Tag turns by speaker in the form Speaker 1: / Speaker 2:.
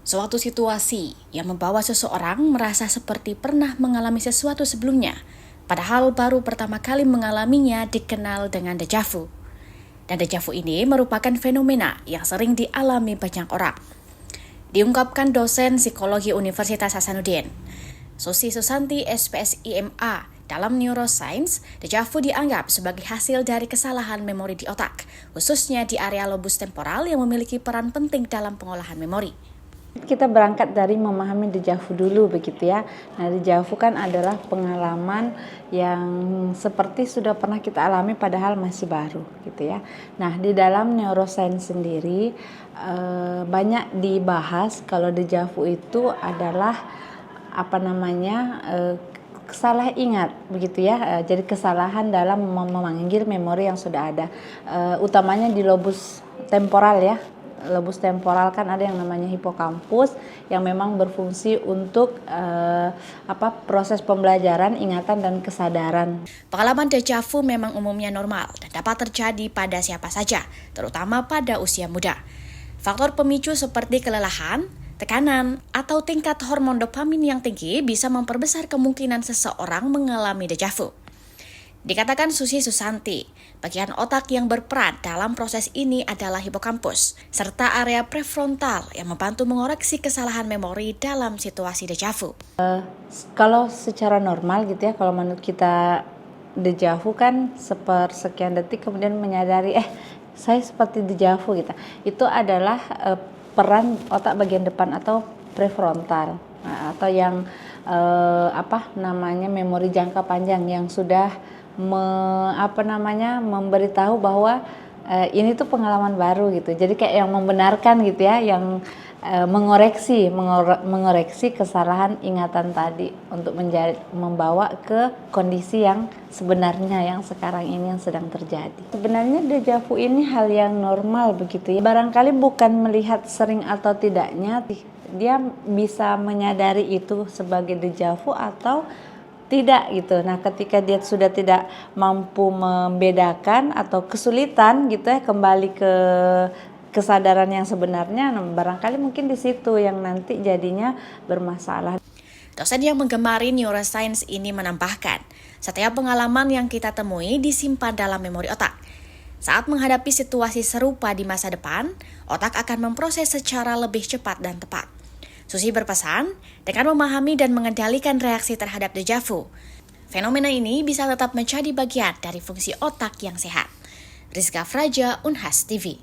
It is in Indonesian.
Speaker 1: Suatu situasi yang membawa seseorang merasa seperti pernah mengalami sesuatu sebelumnya, padahal baru pertama kali mengalaminya dikenal dengan déjà vu. Dan déjà vu ini merupakan fenomena yang sering dialami banyak orang. Diungkapkan dosen psikologi Universitas Hasanuddin, Susi Susanti SPSIMA, dalam neuroscience, déjà vu dianggap sebagai hasil dari kesalahan memori di otak, khususnya di area lobus temporal yang memiliki peran penting dalam pengolahan memori.
Speaker 2: Kita berangkat dari memahami déjà vu dulu begitu ya. Nah, déjà vu kan adalah pengalaman yang seperti sudah pernah kita alami padahal masih baru gitu ya. Nah, di dalam neuroscience sendiri banyak dibahas kalau déjà vu itu adalah salah ingat begitu ya. Jadi kesalahan dalam memanggil memori yang sudah ada, utamanya di lobus temporal ya. Lobus temporal kan ada yang namanya hipokampus yang memang berfungsi untuk proses pembelajaran, ingatan dan kesadaran.
Speaker 1: Pengalaman déjà vu memang umumnya normal dan dapat terjadi pada siapa saja, terutama pada usia muda. Faktor pemicu seperti kelelahan, tekanan, atau tingkat hormon dopamin yang tinggi bisa memperbesar kemungkinan seseorang mengalami déjà vu. Dikatakan Susi Susanti, bagian otak yang berperan dalam proses ini adalah hipokampus, serta area prefrontal yang membantu mengoreksi kesalahan memori dalam situasi déjà vu.
Speaker 2: Kalau secara normal gitu ya, kalau menurut kita déjà vu kan sepersekian detik kemudian menyadari saya seperti déjà vu gitu. Itu adalah peran otak bagian depan atau prefrontal, atau yang memori jangka panjang yang sudah memberitahu bahwa ini tuh pengalaman baru gitu. Jadi kayak yang membenarkan gitu ya, yang mengoreksi kesalahan ingatan tadi untuk membawa ke kondisi yang sebenarnya yang sekarang ini yang sedang terjadi. Sebenarnya déjà vu ini hal yang normal begitu ya. Barangkali bukan melihat sering atau tidaknya, dia bisa menyadari itu sebagai déjà vu atau tidak gitu. Nah, ketika dia sudah tidak mampu membedakan atau kesulitan gitu ya kembali ke kesadaran yang sebenarnya, barangkali mungkin di situ yang nanti jadinya bermasalah.
Speaker 1: Dosen yang menggemari neuroscience ini menambahkan, setiap pengalaman yang kita temui disimpan dalam memori otak. Saat menghadapi situasi serupa di masa depan, otak akan memproses secara lebih cepat dan tepat. Susi berpesan, dengan memahami dan mengendalikan reaksi terhadap déjà vu, fenomena ini bisa tetap menjadi bagian dari fungsi otak yang sehat. Rizka Fraja, Unhas TV.